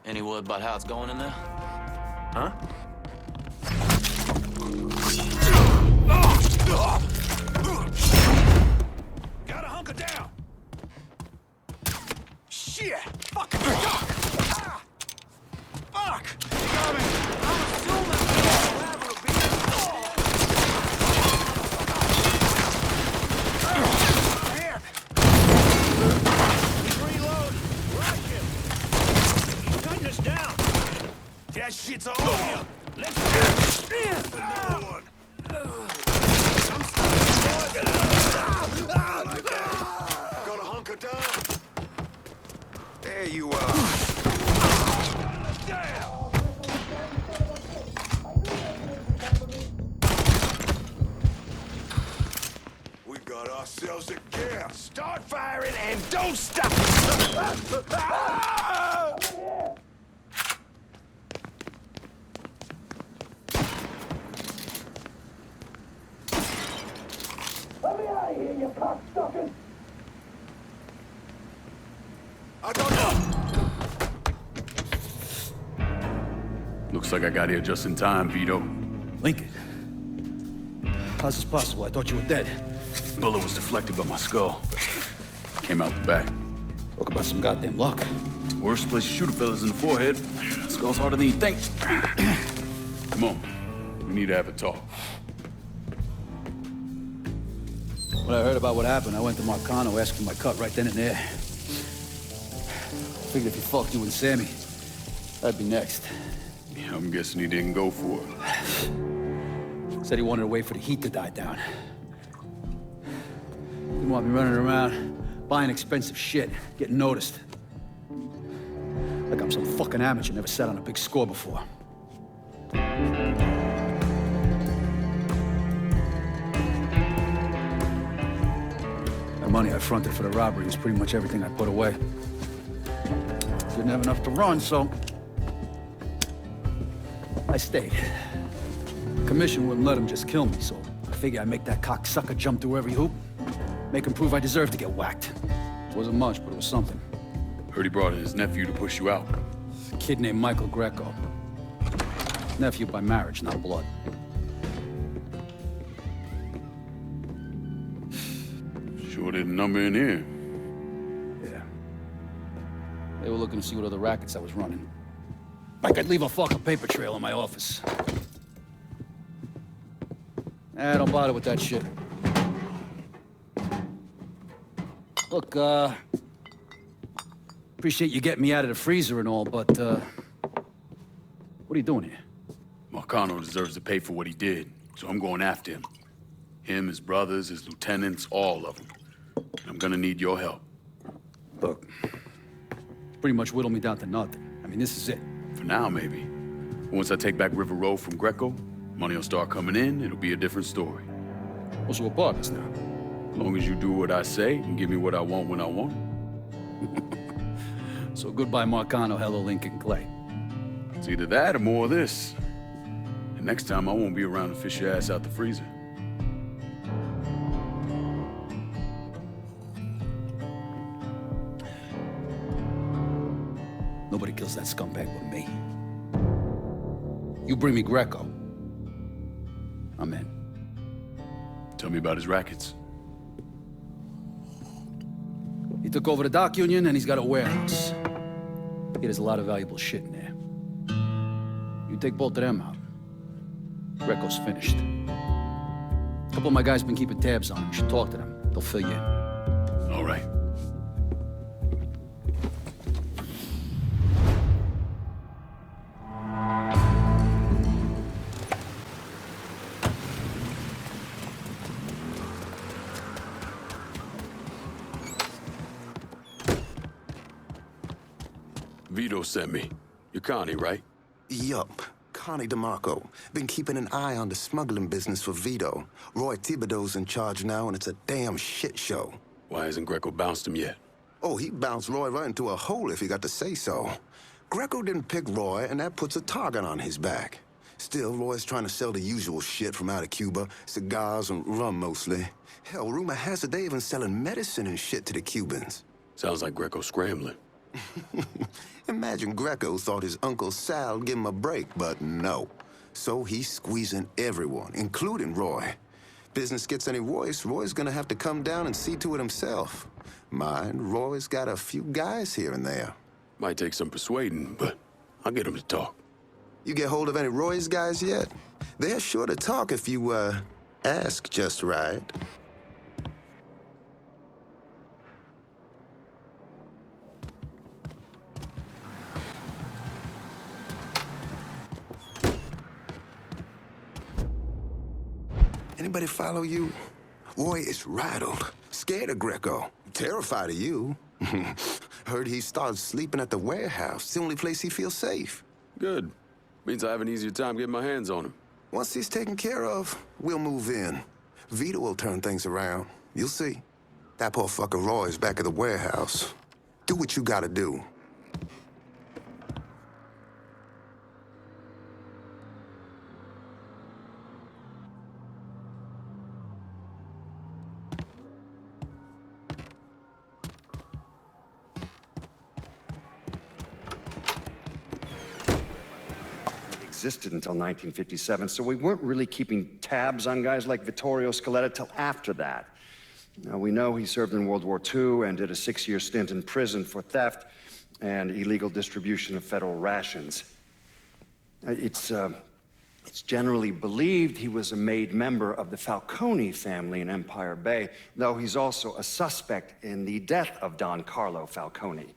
Any word about how it's going in there? Huh? Gotta hunker down! Shit! Fucking stuck! Ah! Fuck! Coming! I'm assuming the level will be... Man! Reload! Rush him! He's cutting us down! That shit's all over! Let's get another one! Gotta hunker down. There you are. Damn! We got ourselves a gap. Start firing and don't stop! Let me out of here, you cocksuckers! I don't know. Looks like I got here just in time, Vito. Lincoln. How's this possible? I thought you were dead. Bullet was deflected by my skull. Came out the back. Talk about some goddamn luck. Worst place to shoot a fella's in the forehead. Skull's harder than you think. Come on. We need to have a talk. When I heard about what happened, I went to Marcano, asked for my cut right then and there. Figured if he fucked you and Sammy, I'd be next. Yeah, I'm guessing he didn't go for it. Said he wanted to wait for the heat to die down. Didn't want me running around, buying expensive shit, getting noticed. Like I'm some fucking amateur, never sat on a big score before. The money I fronted for the robbery was pretty much everything I put away. Didn't have enough to run, so I stayed. Commission wouldn't let him just kill me, so I figured I'd make that cocksucker jump through every hoop. Make him prove I deserve to get whacked. Wasn't much, but it was something. Heard he brought in his nephew to push you out. A kid named Michael Greco. Nephew by marriage, not blood. Sure didn't number in here. Yeah. They were looking to see what other rackets I was running. I could leave a fucking paper trail in my office. Don't bother with that shit. Look, appreciate you getting me out of the freezer and all, but, what are you doing here? Marcano deserves to pay for what he did, so I'm going after him. Him, his brothers, his lieutenants, all of them. And I'm gonna need your help. Look, pretty much whittled me down to nothing. I mean, this is it. For now, maybe. Once I take back River Road from Greco, money will start coming in, it'll be a different story. Also, we're partners now. As long as you do what I say and give me what I want when I want it. So goodbye, Marcano, hello, Lincoln Clay. It's either that or more of this. And next time I won't be around to fish your ass out the freezer. Nobody kills that scumbag but me. You bring me Greco, I'm in. Tell me about his rackets. He took over the dock union and he's got a warehouse. There's a lot of valuable shit in there. You take both of them out, Greco's finished. A couple of my guys been keeping tabs on him. You should talk to them. They'll fill you in. All right. Vito sent me. You're Connie, right? Yup. Connie DeMarco. Been keeping an eye on the smuggling business for Vito. Roy Thibodeau's in charge now, and it's a damn shit show. Why hasn't Greco bounced him yet? Oh, he bounced Roy right into a hole if he got to say so. Greco didn't pick Roy, and that puts a target on his back. Still, Roy's trying to sell the usual shit from out of Cuba. Cigars and rum, mostly. Hell, rumor has it they even selling medicine and shit to the Cubans. Sounds like Greco's scrambling. Imagine Greco thought his Uncle Sal'd give him a break, but no. So he's squeezing everyone, including Roy. Business gets any worse, Roy's gonna have to come down and see to it himself. Mind, Roy's got a few guys here and there. Might take some persuading, but I'll get him to talk. You get hold of any Roy's guys yet? They're sure to talk if you, ask just right. Anybody follow you? Roy is rattled, scared of Greco, terrified of you. Heard he started sleeping at the warehouse. It's the only place he feels safe. Good. Means I have an easier time getting my hands on him. Once he's taken care of, we'll move in. Vito will turn things around. You'll see. That poor fucker Roy's back at the warehouse. Do what you gotta do. Existed until 1957, so we weren't really keeping tabs on guys like Vittorio Scaletta till after that. Now, we know he served in World War II and did a 6-year stint in prison for theft and illegal distribution of federal rations. It's generally believed he was a made member of the Falcone family in Empire Bay, though he's also a suspect in the death of Don Carlo Falcone.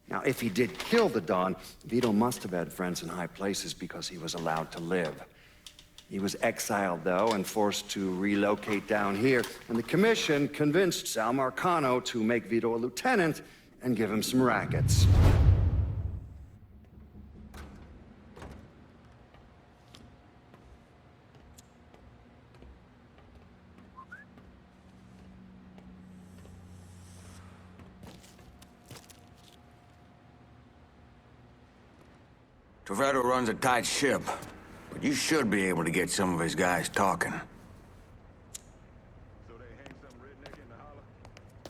Now, if he did kill the Don, Vito must have had friends in high places because he was allowed to live. He was exiled, though, and forced to relocate down here, and the commission convinced Sal Marcano to make Vito a lieutenant and give him some rackets. Toretto runs a tight ship, but you should be able to get some of his guys talking. So they hang some redneck in the holler?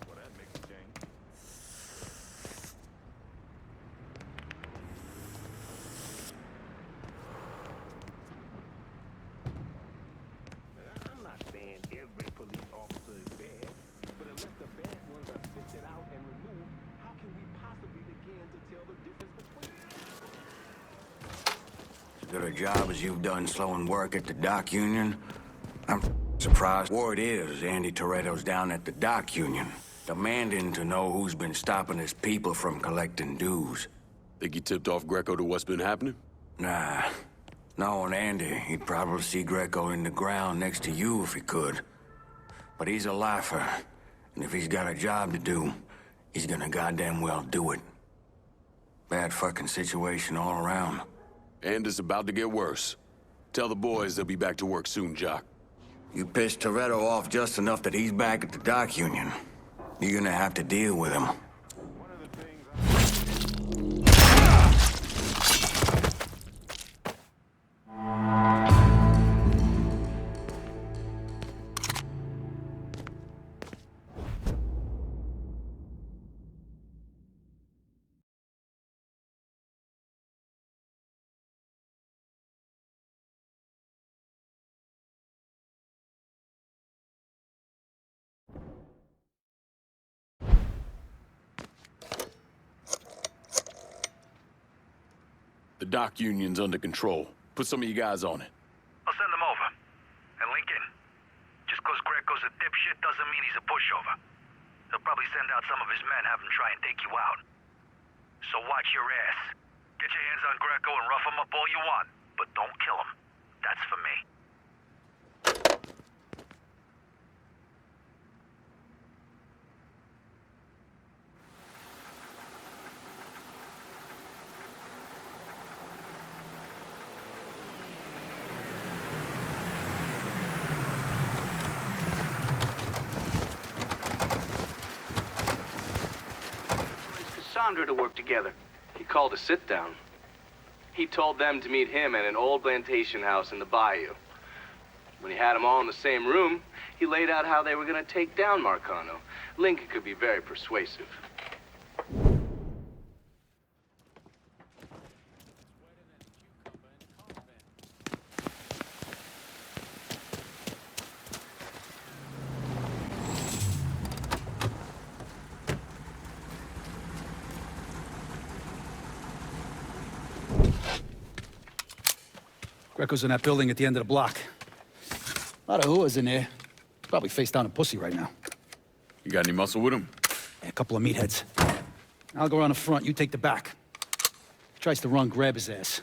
Well, that makes a change. I'm not saying every police officer is bad, but unless the bad ones are sifted out and removed, how can we possibly begin to tell the difference between them? As good a job as you've done slowing work at the dock union, I'm surprised. Word is Andy Toretto's down at the dock union, demanding to know who's been stopping his people from collecting dues. Think he tipped off Greco to what's been happening? Nah. Knowing Andy, he'd probably see Greco in the ground next to you if he could. But he's a lifer, and if he's got a job to do, he's gonna goddamn well do it. Bad fucking situation all around. And it's about to get worse. Tell the boys they'll be back to work soon, Jock. You pissed Toretto off just enough that he's back at the dock union. You're gonna have to deal with him. One of the things The dock union's under control. Put some of you guys on it. I'll send them over. And Lincoln, just cause Greco's a dipshit doesn't mean he's a pushover. He'll probably send out some of his men, have him try and take you out. So watch your ass. Get your hands on Greco and rough him up all you want, but don't kill him. That's for me. Cassandra to work together. He called a sit-down. He told them to meet him at an old plantation house in the bayou. When he had them all in the same room, he laid out how they were going to take down Marcano. Lincoln could be very persuasive. Greco's in that building at the end of the block. A lot of whores in there. Probably face down in pussy right now. You got any muscle with him? And a couple of meatheads. I'll go around the front, you take the back. Tries to run, grab his ass.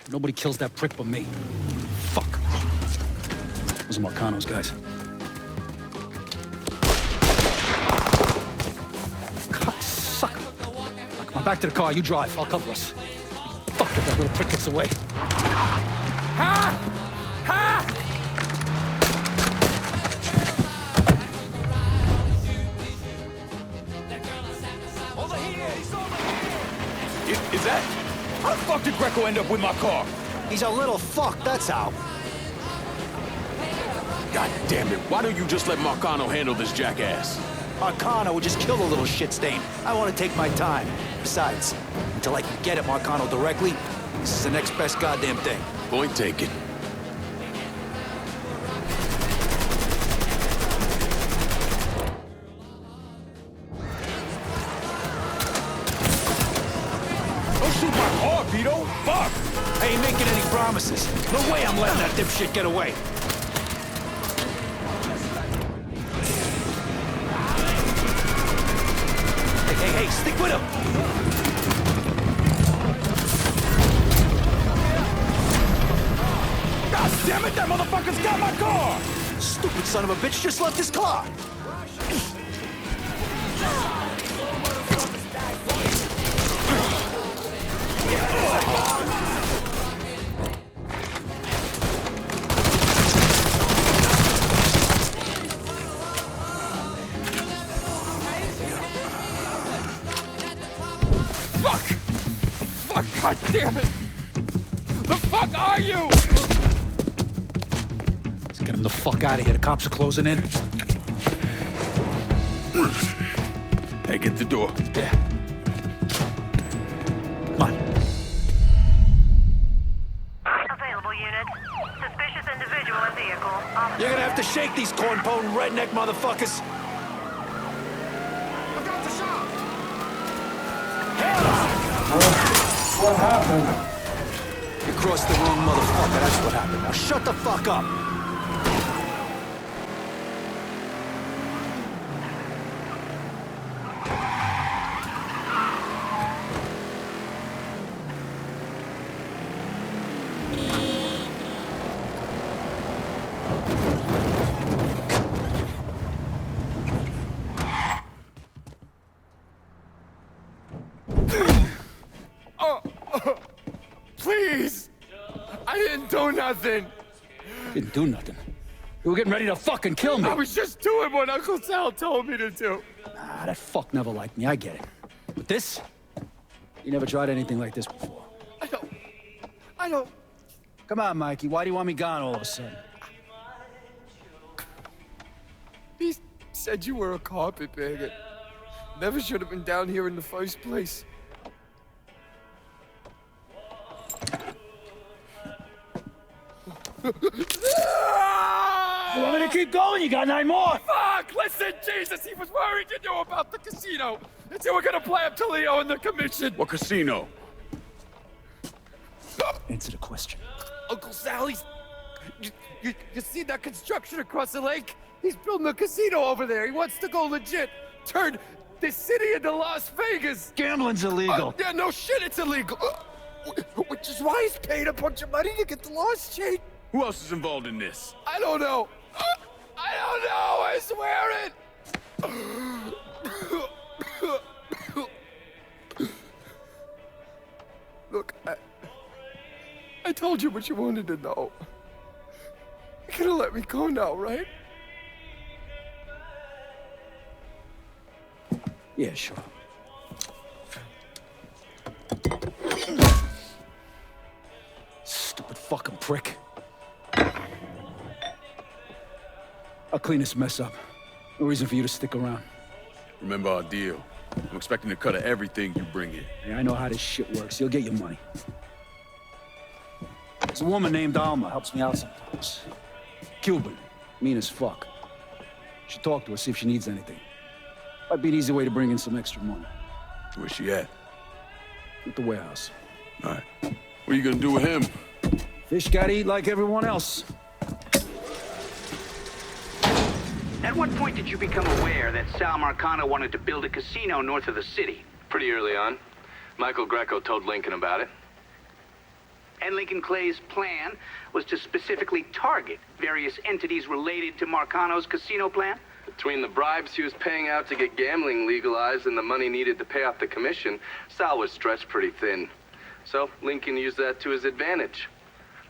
Nobody kills that prick but me. Fuck. Those are Marcano's guys. God, sucker. Now, come on, back to the car. You drive. I'll cover us. Fuck if that little prick gets away. Ha! Ha! Over here! He's over here! Is that? How the fuck did Greco end up with my car? He's a little fuck, that's how. God damn it, why don't you just let Marcano handle this jackass? Marcano would just kill the little shit stain. I want to take my time. Besides, until I can get at Marcano directly, this is the next best goddamn thing. Point taken. Don't shoot my car, Vito! Fuck! I ain't making any promises. No way I'm letting that dipshit get away. Hey, stick with him! God damn it, that motherfucker's got my car! Stupid son of a bitch just left his car! Fuck, god damn it! The fuck are you? Let's get him the fuck out of here. The cops are closing in. Hey, get the door. Yeah. Come on. Available unit. Suspicious individual in vehicle. Officer. You're gonna have to shake these corn-pone redneck motherfuckers. What happened? You crossed the wrong motherfucker, that's what happened. Now shut the fuck up! Please! I didn't do nothing! Didn't do nothing. You were getting ready to fucking kill me. I was just doing what Uncle Sal told me to do. Ah, that fuck never liked me, I get it. But this? You never tried anything like this before. I don't... Come on, Mikey, why do you want me gone all of a sudden? He said you were a carpetbagger. Never should have been down here in the first place. You want me to keep going? You got 9 more! Fuck! Listen, Jesus, he was worried you knew about the casino. And so we're gonna play up to Leo and the commission. What casino? Answer the question. Uncle Sally's... You see that construction across the lake? He's building a casino over there. He wants to go legit. Turn this city into Las Vegas. Gambling's illegal. Yeah, no shit, it's illegal. Which is why he's paid a bunch of money to get the lost chain. Who else is involved in this? I don't know. I don't know, I swear it. Look, I told you what you wanted to know. You're gonna let me go now, right? Yeah, sure. Stupid fucking prick. I'll clean this mess up. No reason for you to stick around. Remember our deal. I'm expecting a cut of everything you bring in. Hey, I know how this shit works. You'll get your money. There's a woman named Alma, helps me out sometimes. Cuban, mean as fuck. Should talk to her, see if she needs anything. Might be an easy way to bring in some extra money. Where's she at? At the warehouse. All right. What are you gonna do with him? Fish gotta eat like everyone else. At what point did you become aware that Sal Marcano wanted to build a casino north of the city? Pretty early on. Michael Greco told Lincoln about it. And Lincoln Clay's plan was to specifically target various entities related to Marcano's casino plan? Between the bribes he was paying out to get gambling legalized and the money needed to pay off the commission, Sal was stretched pretty thin. So Lincoln used that to his advantage.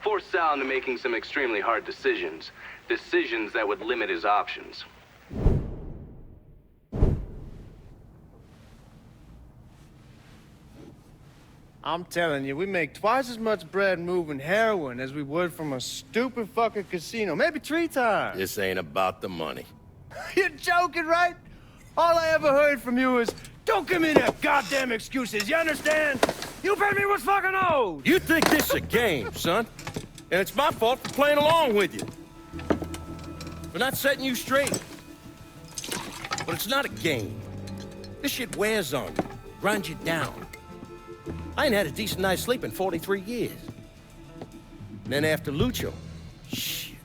Forced Sal into making some extremely hard decisions. Decisions that would limit his options. I'm telling you, we make twice as much bread moving heroin as we would from a stupid fucking casino. Maybe 3 times. This ain't about the money. You're joking, right? All I ever heard from you is, don't give me that goddamn excuses, you understand? You pay me what's fucking owed! You think this is a game, son? And it's my fault for playing along with you. For not setting you straight. But it's not a game. This shit wears on you, grinds you down. I ain't had a decent night's sleep in 43 years. And then after Lucho, shit.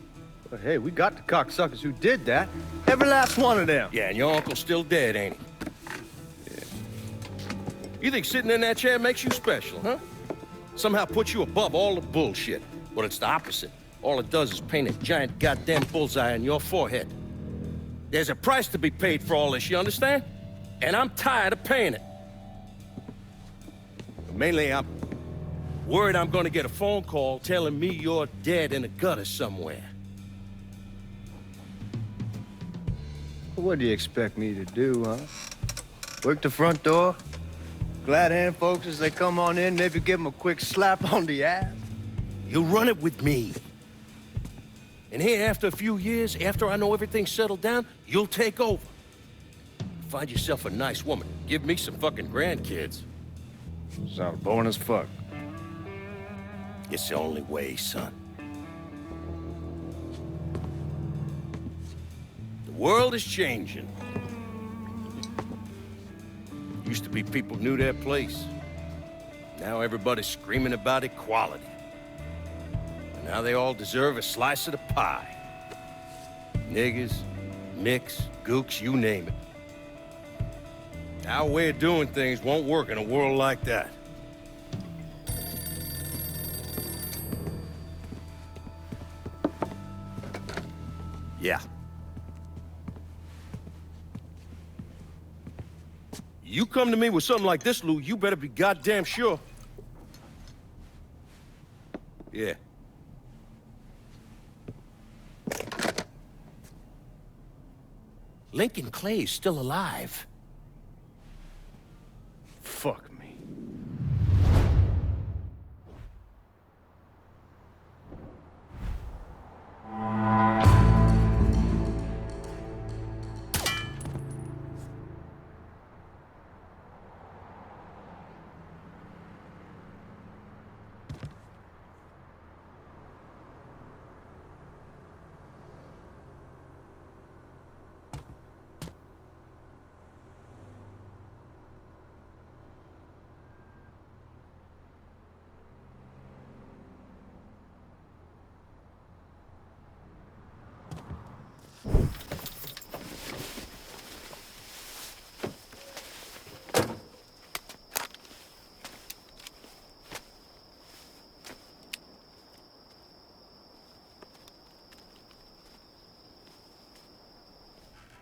But hey, we got the cocksuckers who did that. Every last one of them. Yeah, and your uncle's still dead, ain't he? Yeah. You think sitting in that chair makes you special, huh? Somehow puts you above all the bullshit. But it's the opposite. All it does is paint a giant goddamn bullseye on your forehead. There's a price to be paid for all this, you understand? And I'm tired of paying it. Mainly, I'm worried I'm gonna get a phone call telling me you're dead in a gutter somewhere. What do you expect me to do, huh? Work the front door? Glad hand folks as they come on in, maybe give them a quick slap on the ass? You'll run it with me. And here, after a few years, after I know everything's settled down, you'll take over. Find yourself a nice woman. Give me some fucking grandkids. Sounds boring as fuck. It's the only way, son. The world is changing. Used to be people knew their place. Now everybody's screaming about equality. And now they all deserve a slice of the pie. Niggers, micks, gooks, you name it. Our way of doing things won't work in a world like that. Yeah. You come to me with something like this, Lou, you better be goddamn sure. Yeah. Lincoln Clay's still alive. Fuck me.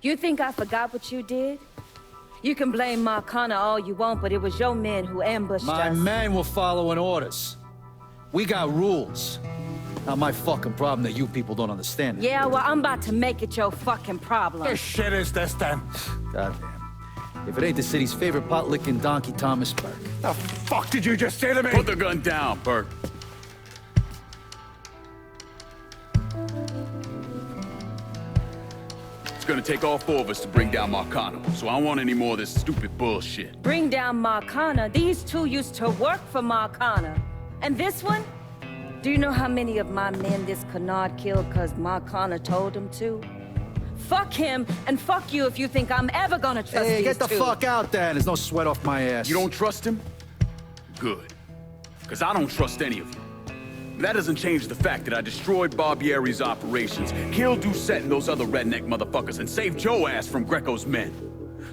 You think I forgot what you did? You can blame Marcana all you want, but it was your men who ambushed us. My men were following orders. We got rules. Not my fucking problem that you people don't understand it. Yeah, well, I'm about to make it your fucking problem. What shit is this, then? Goddamn. If it ain't the city's favorite pot-licking donkey, Thomas Burke. The fuck did you just say to me? Put the gun down, Burke. It's gonna take all 4 of us to bring down Marcano, so I don't want any more of this stupid bullshit. Bring down Marcana? These 2 used to work for Marcana. And this one? Do you know how many of my men this canard killed because Marcana told him to? Fuck him, and fuck you if you think I'm ever gonna trust Hey, these get the 2. fuck out there. There's no sweat off my ass. You don't trust him? Good. Because I don't trust any of you. That doesn't change the fact that I destroyed Barbieri's operations, killed Doucette and those other redneck motherfuckers, and saved Joe ass from Greco's men.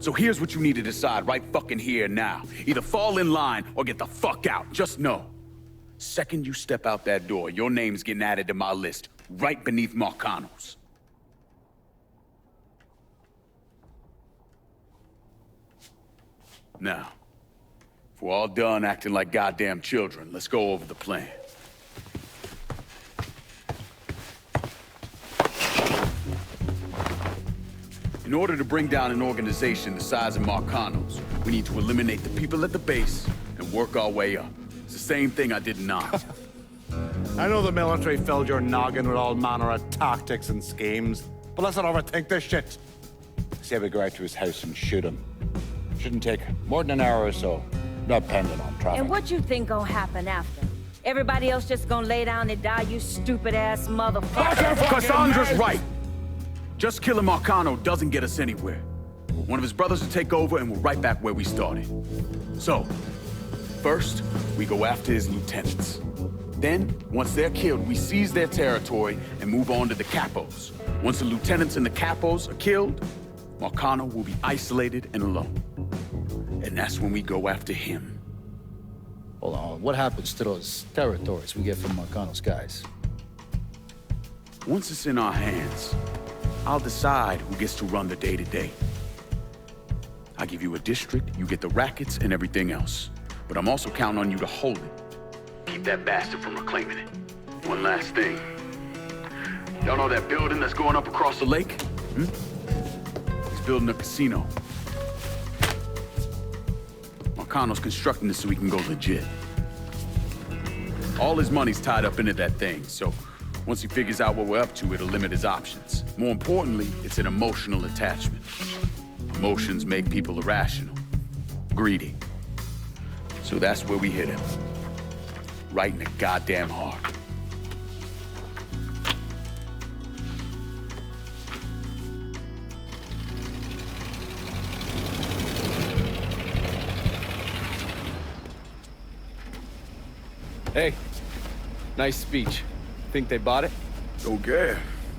So here's what you need to decide right fucking here now. Either fall in line or get the fuck out. Just know. Second you step out that door, your name's getting added to my list, right beneath Marcano's. Now, if we're all done acting like goddamn children, let's go over the plan. In order to bring down an organization the size of Marcano's, we need to eliminate the people at the base and work our way up. It's the same thing I did in Ops. I know the military filled your noggin with all manner of tactics and schemes, but let's not overthink this shit. Say we go out to his house and shoot him. Shouldn't take more than an hour or so, depending on traffic. And what you think gonna happen after? Everybody else just gonna lay down and die, you stupid-ass motherfucker? Cassandra's right! Just killing Marcano doesn't get us anywhere. One of his brothers will take over and we're right back where we started. So, first, we go after his lieutenants. Then, once they're killed, we seize their territory and move on to the capos. Once the lieutenants and the capos are killed, Marcano will be isolated and alone. And that's when we go after him. Hold on, what happens to those territories we get from Marcano's guys? Once it's in our hands, I'll decide who gets to run the day-to-day. I give you a district, you get the rackets and everything else. But I'm also counting on you to hold it. Keep that bastard from reclaiming it. One last thing. Y'all know that building that's going up across the lake? He's building a casino. Marcano's constructing this so he can go legit. All his money's tied up into that thing, so once he figures out what we're up to, it'll limit his options. More importantly, it's an emotional attachment. Emotions make people irrational, greedy. So that's where we hit him. Right in the goddamn heart. Hey, nice speech. Think they bought it? Don't care.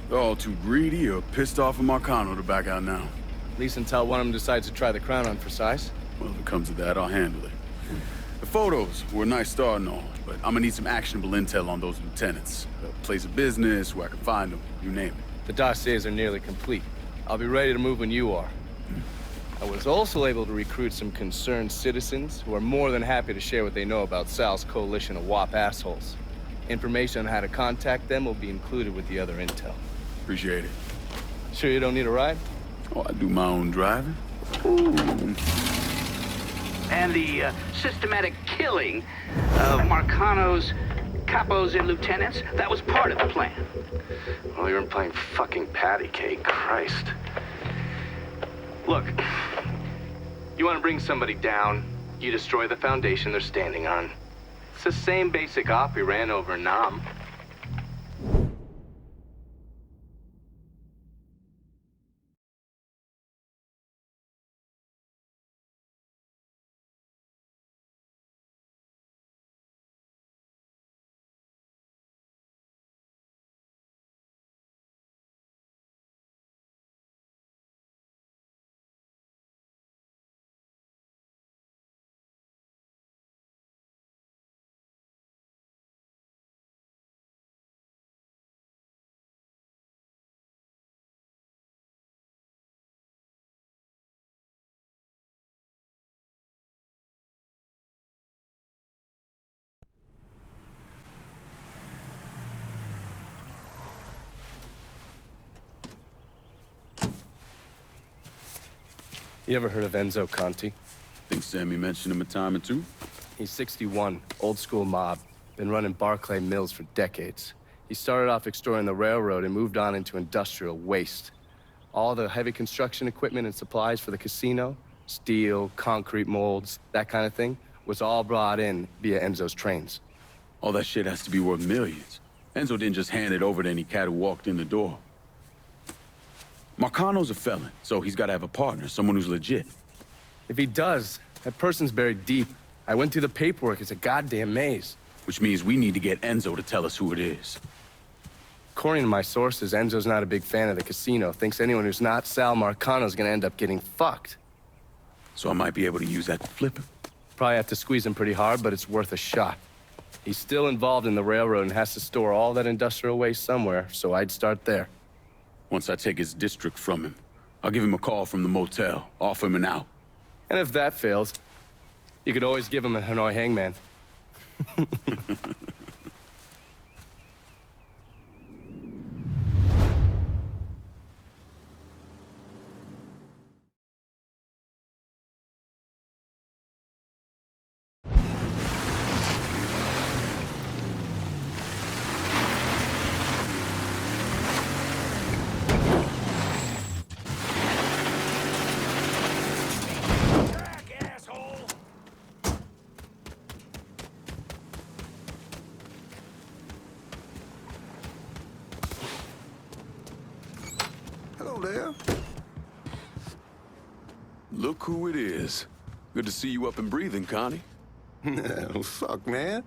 They're all too greedy or pissed off at Marcano to back out now. At least until one of them decides to try the crown on for size. Well, if it comes to that, I'll handle it. The photos were a nice start and all, but I'm gonna need some actionable intel on those lieutenants. A place of business, where I can find them, you name it. The dossiers are nearly complete. I'll be ready to move when you are. I was also able to recruit some concerned citizens who are more than happy to share what they know about Sal's coalition of WAP assholes. Information on how to contact them will be included with the other intel. Appreciate it. Sure you don't need a ride? Oh, I do my own driving. And the systematic killing of Marcano's capos and lieutenants, that was part of the plan. Well, you're playing fucking patty cake, Christ. Look, you want to bring somebody down, you destroy the foundation they're standing on. It's the same basic op we ran over in Nam. You ever heard of Enzo Conti? Think Sammy mentioned him a time or two? He's 61, old school mob. Been running Barclay Mills for decades. He started off extorting the railroad and moved on into industrial waste. All the heavy construction equipment and supplies for the casino, steel, concrete molds, that kind of thing, was all brought in via Enzo's trains. All that shit has to be worth millions. Enzo didn't just hand it over to any cat who walked in the door. Marcano's a felon, so he's gotta have a partner, someone who's legit. If he does, that person's buried deep. I went through the paperwork, it's a goddamn maze. which means we need to get Enzo to tell us who it is. According to my sources, Enzo's not a big fan of the casino. Thinks anyone who's not Sal Marcano's gonna end up getting fucked. So I might be able to use that to flip him. Probably have to squeeze him pretty hard, but it's worth a shot. He's still involved in the railroad and has to store all that industrial waste somewhere, so I'd start there. Once I take his district from him, I'll give him a call from the motel, offer him an out. And if that fails, you could always give him a Hanoi hangman. Hello there. Look who it is. Good to see you up and breathing, Connie. Fuck, man.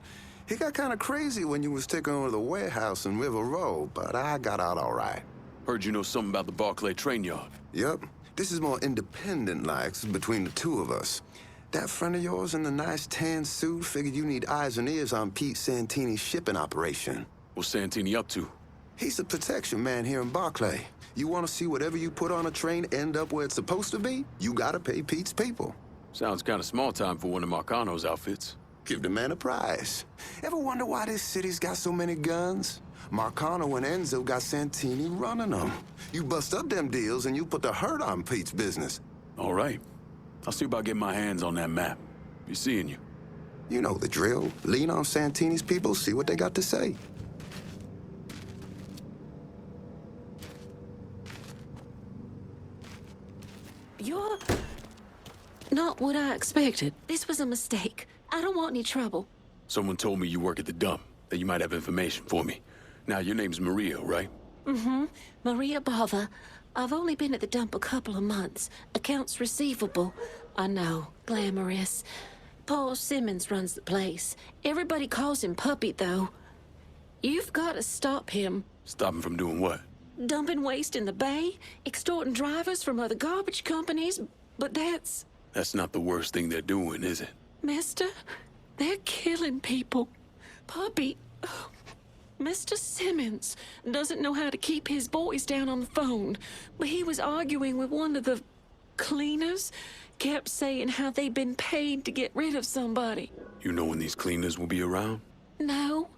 It got kind of crazy when you was taking over the warehouse in River Row, but I got out all right. Heard you know something about the Barclay train yard. Yep. This is more independent-like between the two of us. That friend of yours in the nice tan suit figured you need eyes and ears on Pete Santini's shipping operation. What's Santini up to? He's the protection man here in Barclay. You want to see whatever you put on a train end up where it's supposed to be? You gotta pay Pete's people. Sounds kind of small time for one of Marcano's outfits. Give the man a prize. Ever wonder why this city's got so many guns? Marcano and Enzo got Santini running them. You bust up them deals and you put the hurt on Pete's business. All right. I'll see about getting my hands on that map. Be seeing you. You know the drill. Lean on Santini's people, see what they got to say. You're not what I expected. This was a mistake. I don't want any trouble. Someone told me you work at the dump, that you might have information for me. Now, your name's Maria, right? Mm-hmm. Maria Bava. I've only been at the dump a couple of months. Accounts receivable. I know. Glamorous. Paul Simmons runs the place. Everybody calls him Puppy, though. You've got to stop him. Stop him from doing what? Dumping waste in the bay, extorting drivers from other garbage companies, but that's... That's not the worst thing they're doing, is it? Mister, they're killing people. Puppy... Mr. Simmons doesn't know how to keep his boys down on the phone, but he was arguing with one of the cleaners, kept saying how they'd been paid to get rid of somebody. You know when these cleaners will be around? No,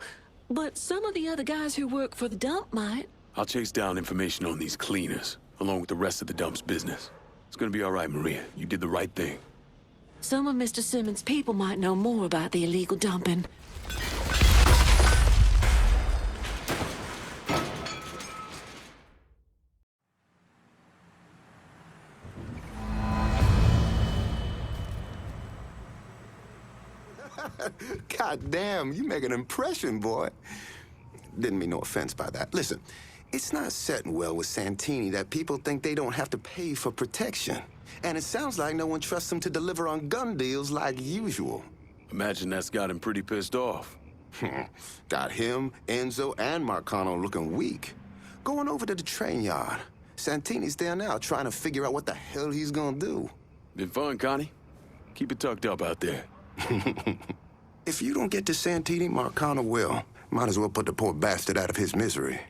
but some of the other guys who work for the dump might. I'll chase down information on these cleaners, along with the rest of the dump's business. It's gonna be all right, Maria. You did the right thing. Some of Mr. Simmons' people might know more about the illegal dumping. God damn, you make an impression, boy. Didn't mean no offense by that. Listen, it's not setting well with Santini that people think they don't have to pay for protection. And it sounds like no one trusts him to deliver on gun deals like usual. Imagine that's got him pretty pissed off. Got him, Enzo, and Marcano looking weak. Going over to the train yard. Santini's there now trying to figure out what the hell he's gonna do. Been fun, Connie. Keep it tucked up out there. If you don't get to Santini, Marcano will. Might as well put the poor bastard out of his misery.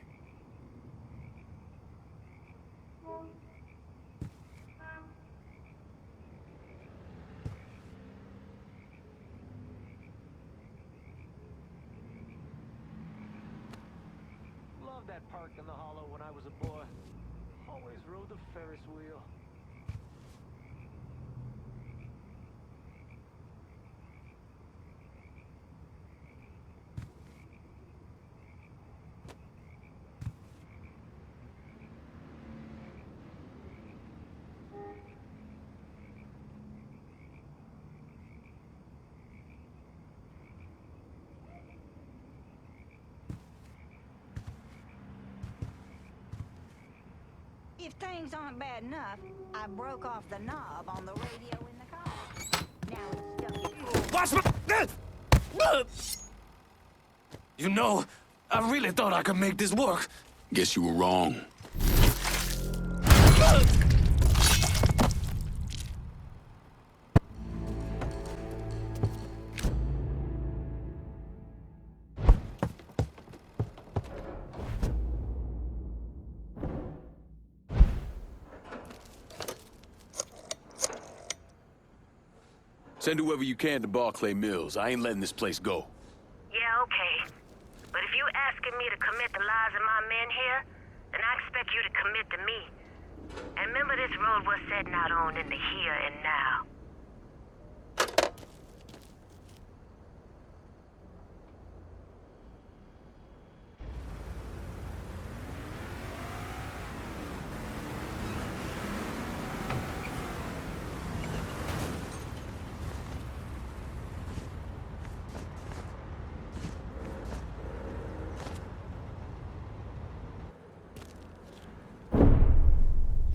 Loved that park in the hollow when I was a boy. Always rode the Ferris wheel. If things aren't bad enough, I broke off the knob on the radio in the car. Now it's stuck in... Watch my... You know, I really thought I could make this work. Guess you were wrong. Send whoever you can to Barclay Mills. I ain't letting this place go. Yeah, okay. But if you asking me to commit the lives of my men here, then I expect you to commit to me. And remember this road we're setting out on in the here and now.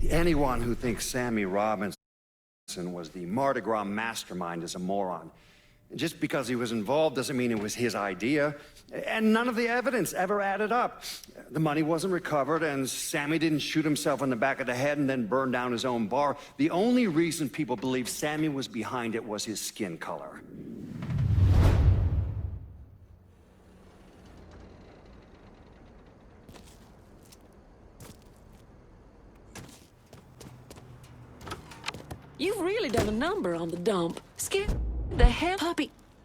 Anyone who thinks Sammy Robinson was the Mardi Gras mastermind is a moron. Just because he was involved doesn't mean it was his idea. And none of the evidence ever added up. The money wasn't recovered, and Sammy didn't shoot himself in the back of the head and then burn down his own bar. The only reason people believe Sammy was behind it was his skin color. You've really done a number on the dump. Scared the hell,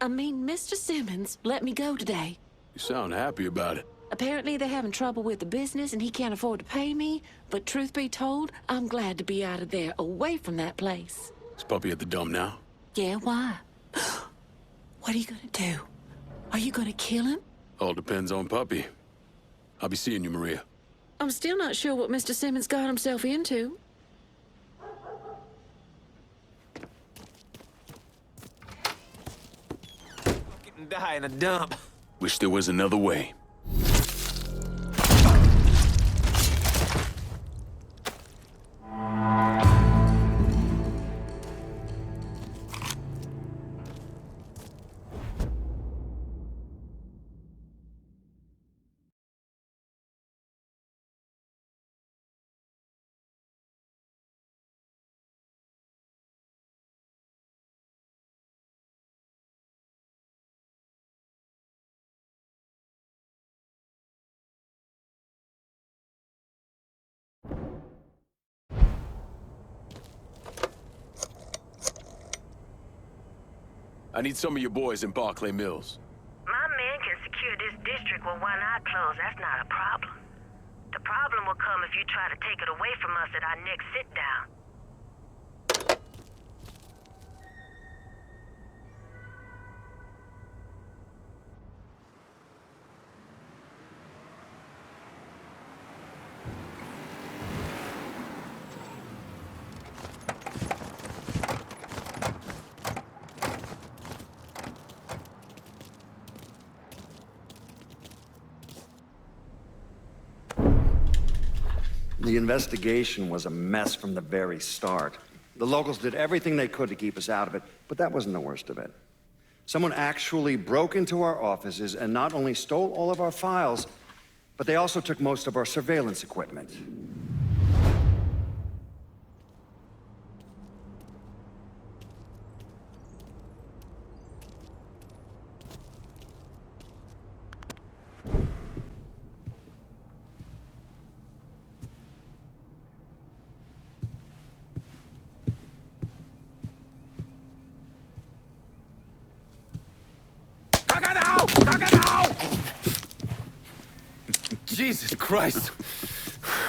Mr. Simmons let me go today. You sound happy about it. Apparently they're having trouble with the business and he can't afford to pay me. But truth be told, I'm glad to be out of there, away from that place. Is Puppy at the dump now? Yeah, why? What are you gonna do? Are you gonna kill him? All depends on Puppy. I'll be seeing you, Maria. I'm still not sure what Mr. Simmons got himself into. Die in a dump. Wish there was another way. I need some of your boys in Barclay Mills. My men can secure this district with one eye closed. That's not a problem. The problem will come if you try to take it away from us at our next sit-down. The investigation was a mess from the very start. The locals did everything they could to keep us out of it, but that wasn't the worst of it. Someone actually broke into our offices and not only stole all of our files, but they also took most of our surveillance equipment. Jesus Christ.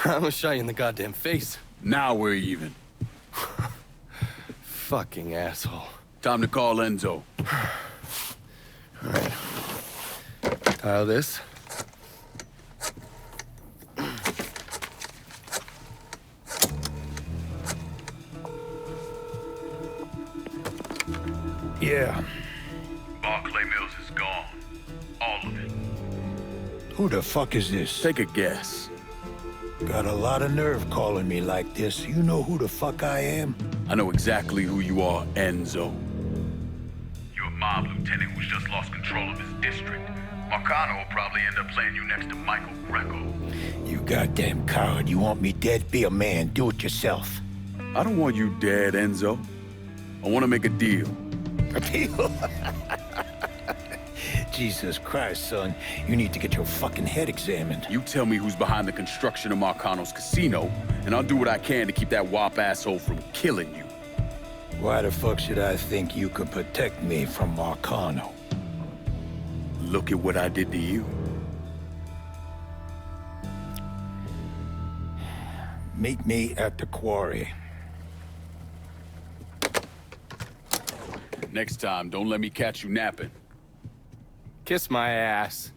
I'm gonna shot you in the goddamn face. Now we're even. Fucking asshole. Time to call Enzo. All right. Tile this. Yeah. Barclay Mills is gone. All of it. Who the fuck is this? Take a guess. Got a lot of nerve calling me like this. You know who the fuck I am? I know exactly who you are, Enzo. You're a mob lieutenant who's just lost control of his district. Marcano will probably end up playing you next to Michael Greco. You goddamn coward. You want me dead? Be a man. Do it yourself. I don't want you dead, Enzo. I want to make a deal. A deal? Jesus Christ, son. You need to get your fucking head examined. You tell me who's behind the construction of Marcano's casino, and I'll do what I can to keep that wop asshole from killing you. Why the fuck should I think you could protect me from Marcano? Look at what I did to you. Meet me at the quarry. Next time, don't let me catch you napping. Kiss my ass.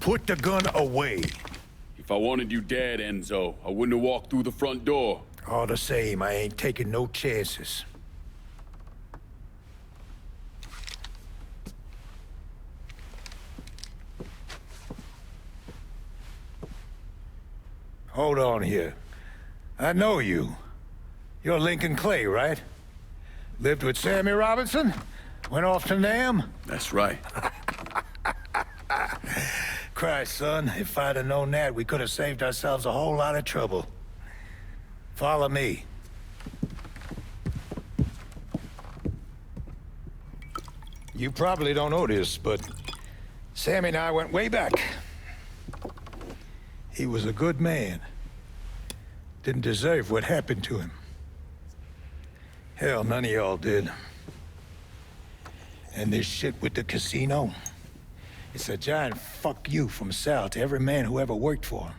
Put the gun away. If I wanted you dead, Enzo, I wouldn't have walked through the front door. All the same, I ain't taking no chances. Hold on here. I know you. You're Lincoln Clay, right? Lived with Sammy Robinson? Went off to Nam? That's right. Christ, son, if I'd have known that, we could have saved ourselves a whole lot of trouble. Follow me. You probably don't know this, but Sammy and I went way back. He was a good man. Didn't deserve what happened to him. Hell, none of y'all did. And this shit with the casino, it's a giant fuck you from Sal to every man who ever worked for him.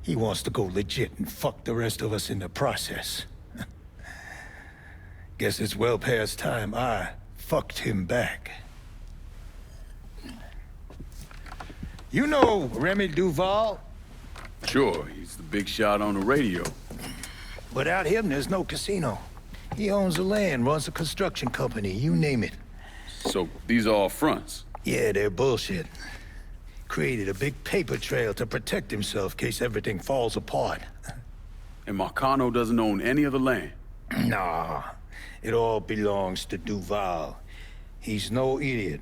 He wants to go legit and fuck the rest of us in the process. Guess it's well past time I fucked him back. You know Remy Duval? Sure, he's the big shot on the radio. Without him, there's no casino. He owns the land, runs a construction company, you name it. So these are all fronts? Yeah, they're bullshit. Created a big paper trail to protect himself in case everything falls apart. And Marcano doesn't own any of the land? Nah, it all belongs to Duval. He's no idiot.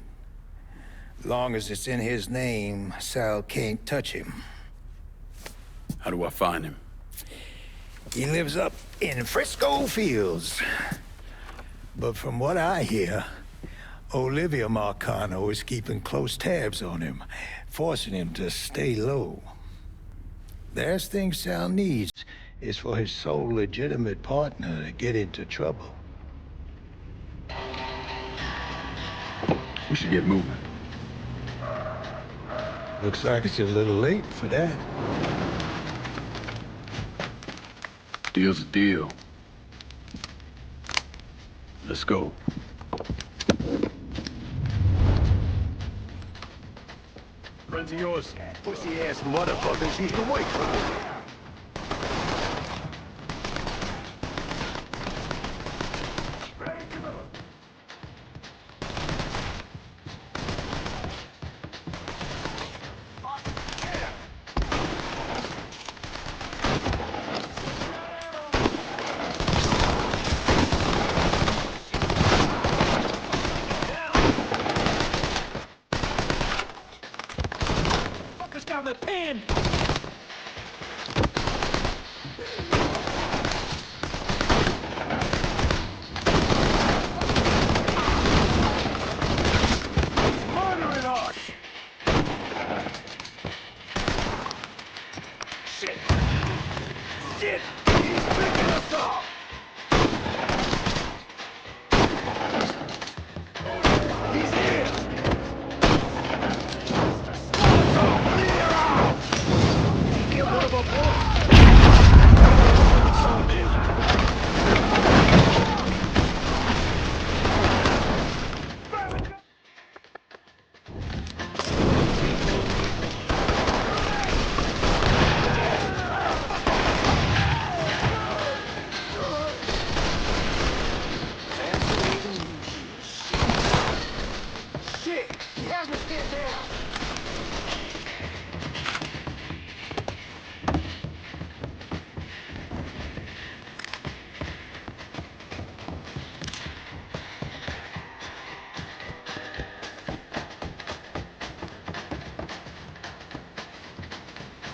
Long as it's in his name, Sal can't touch him. How do I find him? He lives up in Frisco Fields. But from what I hear, Olivia Marcano is keeping close tabs on him, forcing him to stay low. Last thing Sal needs is for his sole legitimate partner to get into trouble. We should get moving. Looks like it's a little late for that. Deal's a deal. Let's go. Friends of yours, pussy-ass motherfuckers, keep away from me. Shit! He's picking us off! He's here! Clear out! Get one of our boys! Shit! He has me pinned down!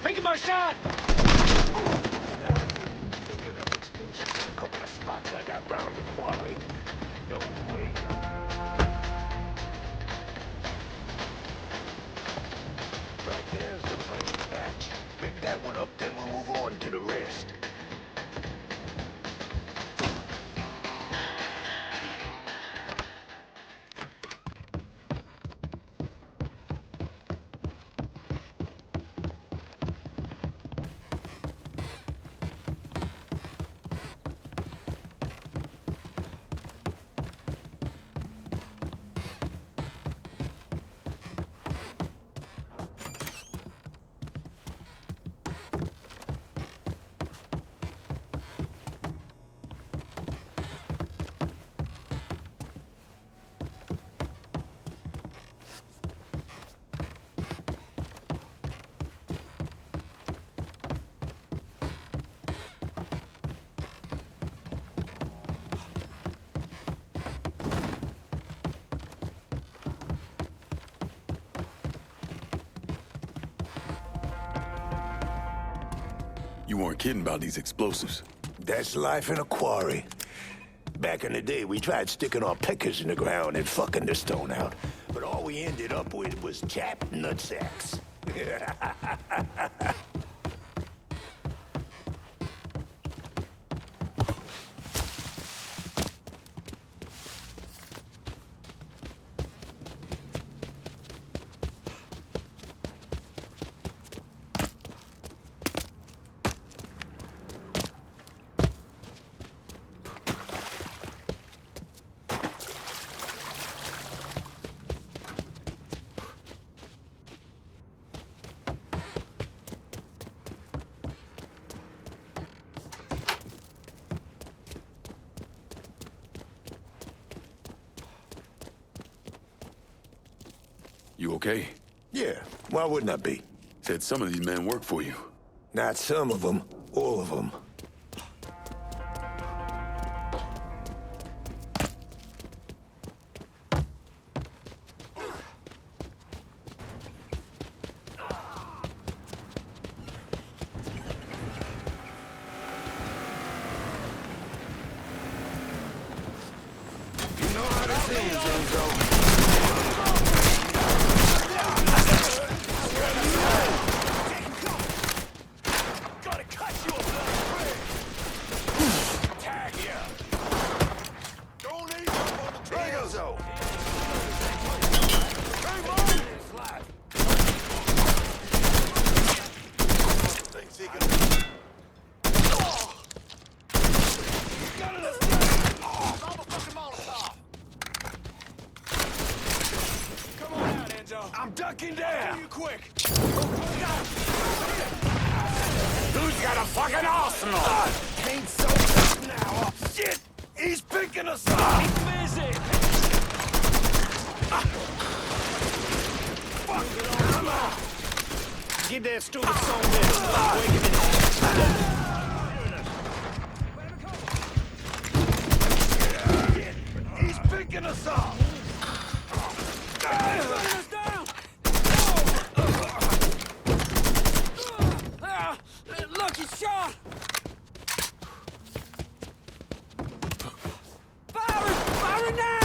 Making my shot! Couple of spots I got round the quarry. No way. Right there's the first batch. Pick that one up, then we'll move on to the rest. You weren't kidding about these explosives. That's life in a quarry. Back in the day, we tried sticking our pickers in the ground and fucking the stone out. But all we ended up with was chapped nutsacks. You okay? Yeah, why wouldn't I be? Said some of these men work for you. Not some of them, all of them. You know how this ends, Enzo. I'm ducking down! You quick! Who's got a fucking arsenal? Ain't so tough now! Shit! He's picking us up! He's busy! Fuck! I'm out! Get that stupid song there! He's picking us up! Look, he's shot! Fire now!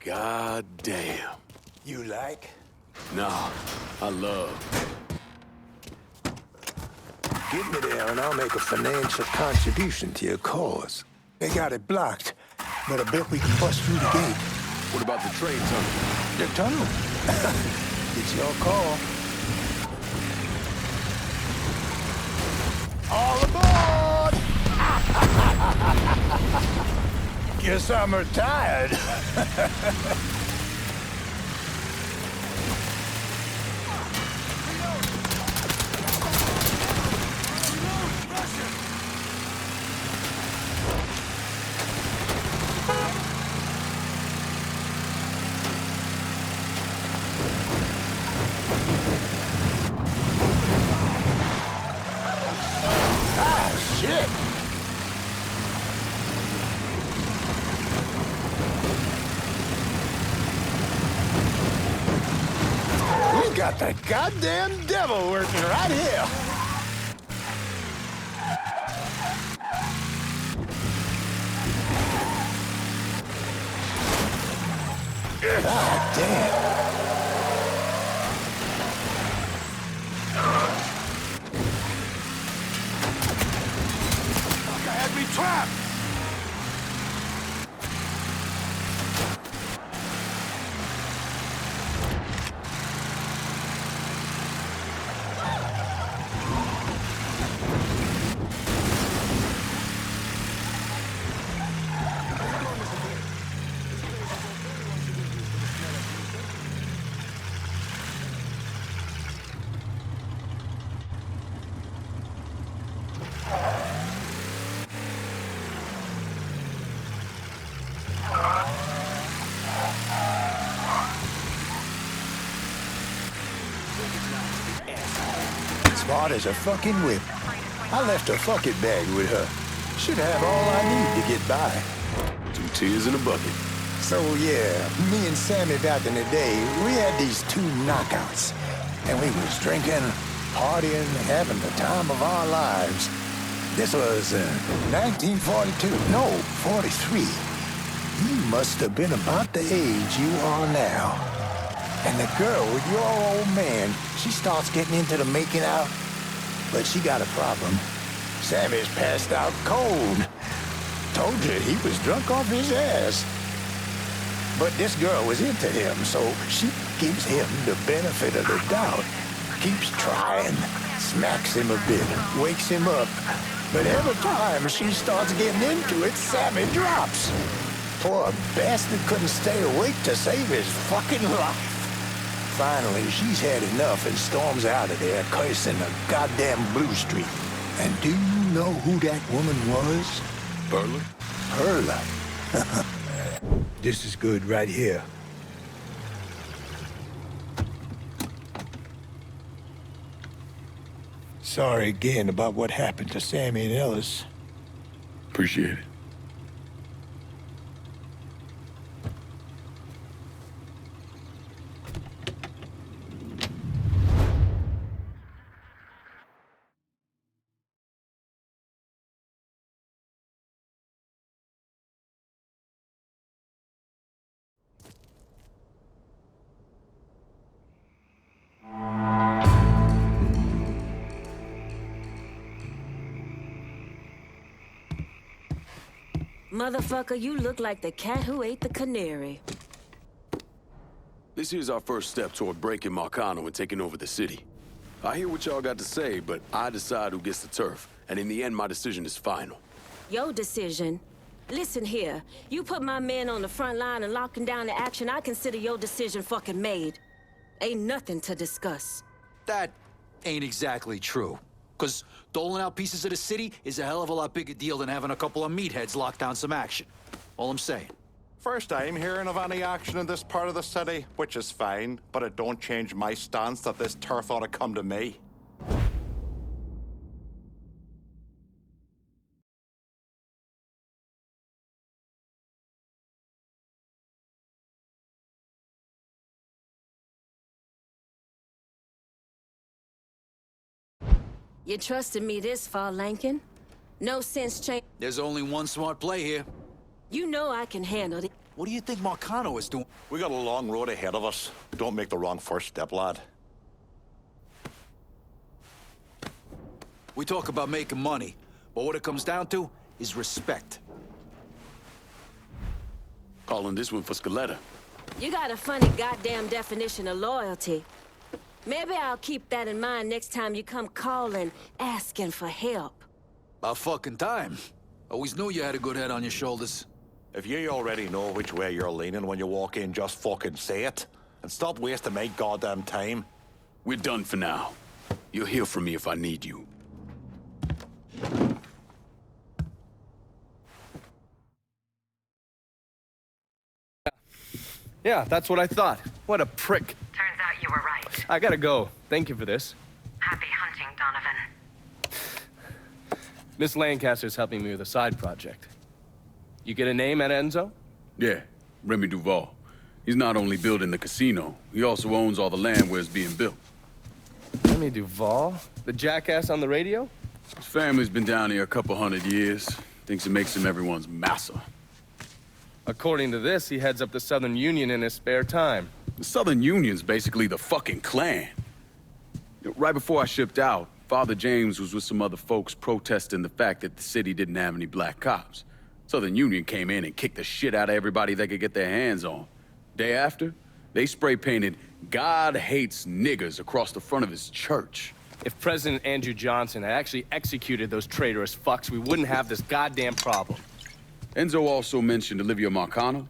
God damn. You like? Nah, I love. Get me there and I'll make a financial contribution to your cause. They got it blocked, but I bet we can bust through the gate. What about the train tunnel? The tunnel? It's your call. All aboard! Guess I'm retired. Shit! We got the goddamn devil working right here! God damn! Had me trapped! Smart as a fucking whip. I left a fucking bag with her. Should have all I need to get by. 2 tears in a bucket. So yeah, me and Sammy back in the day, we had these 2 knockouts. And we was drinking, partying, having the time of our lives. This was 1942. No, 43. You must have been about the age you are now. And the girl with your old man, she starts getting into the making out, but she got a problem. Sammy's passed out cold. Told you he was drunk off his ass. But this girl was into him, so she gives him the benefit of the doubt. Keeps trying, smacks him a bit, wakes him up. But every time she starts getting into it, Sammy drops. Poor bastard couldn't stay awake to save his fucking life. Finally, she's had enough and storms out of there, cursing the goddamn Blue Street. And do you know who that woman was? Perla? Perla. This is good right here. Sorry again about what happened to Sammy and Ellis. Appreciate it. Motherfucker, you look like the cat who ate the canary. This here's our first step toward breaking Marcano and taking over the city. I hear what y'all got to say, but I decide who gets the turf. And in the end, my decision is final. Your decision? Listen here, you put my men on the front line and locking down the action, I consider your decision fucking made. Ain't nothing to discuss. That ain't exactly true. Because doling out pieces of the city is a hell of a lot bigger deal than having a couple of meatheads lock down some action. All I'm saying. First time hearing of any action in this part of the city, which is fine, but it don't change my stance that this turf ought to come to me. You trusted me this far, Lankin? No sense change. There's only one smart play here. You know I can handle it. What do you think Marcano is doing? We got a long road ahead of us. Don't make the wrong first step, lad. We talk about making money, but what it comes down to is respect. Calling this one for Scaletta. You got a funny goddamn definition of loyalty. Maybe I'll keep that in mind next time you come calling, asking for help. About fucking time. Always knew you had a good head on your shoulders. If you already know which way you're leaning when you walk in, just fucking say it. And stop wasting my goddamn time. We're done for now. You'll hear from me if I need you. Yeah, that's what I thought. What a prick. Turns out you were right. I gotta go. Thank you for this. Happy hunting, Donovan. Miss Lancaster's helping me with a side project. You get a name at Enzo? Yeah, Remy Duval. He's not only building the casino, he also owns all the land where it's being built. Remy Duval? The jackass on the radio? His family's been down here a couple 100 years. Thinks it makes him everyone's massa. According to this, he heads up the Southern Union in his spare time. The Southern Union's basically the fucking Klan. Right before I shipped out, Father James was with some other folks protesting the fact that the city didn't have any black cops. Southern Union came in and kicked the shit out of everybody they could get their hands on. Day after, they spray-painted "God hates niggers" across the front of his church. If President Andrew Johnson had actually executed those traitorous fucks, we wouldn't have this goddamn problem. Enzo also mentioned Olivia Marcano.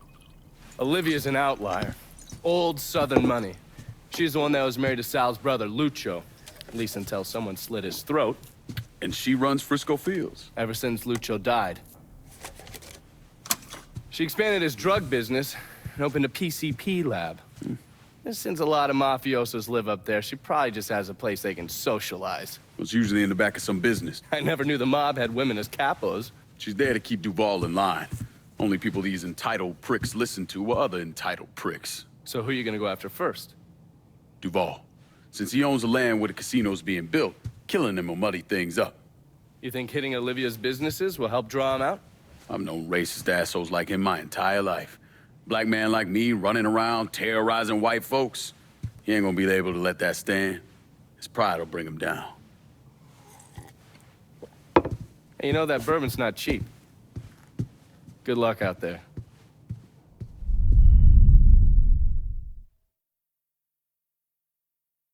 Olivia's an outlier. Old Southern money. She's the one that was married to Sal's brother, Lucho. At least until someone slit his throat. And she runs Frisco Fields. Ever since Lucho died. She expanded his drug business and opened a PCP lab. Since a lot of mafiosos live up there, she probably just has a place they can socialize. It's usually in the back of some business. I never knew the mob had women as capos. She's there to keep Duval in line. Only people these entitled pricks listen to are other entitled pricks. So who are you gonna go after first? Duval. Since he owns the land where the casino's being built, killing him will muddy things up. You think hitting Olivia's businesses will help draw him out? I've known racist assholes like him my entire life. Black man like me running around terrorizing white folks. He ain't gonna be able to let that stand. His pride will bring him down. Hey, you know that bourbon's not cheap. Good luck out there.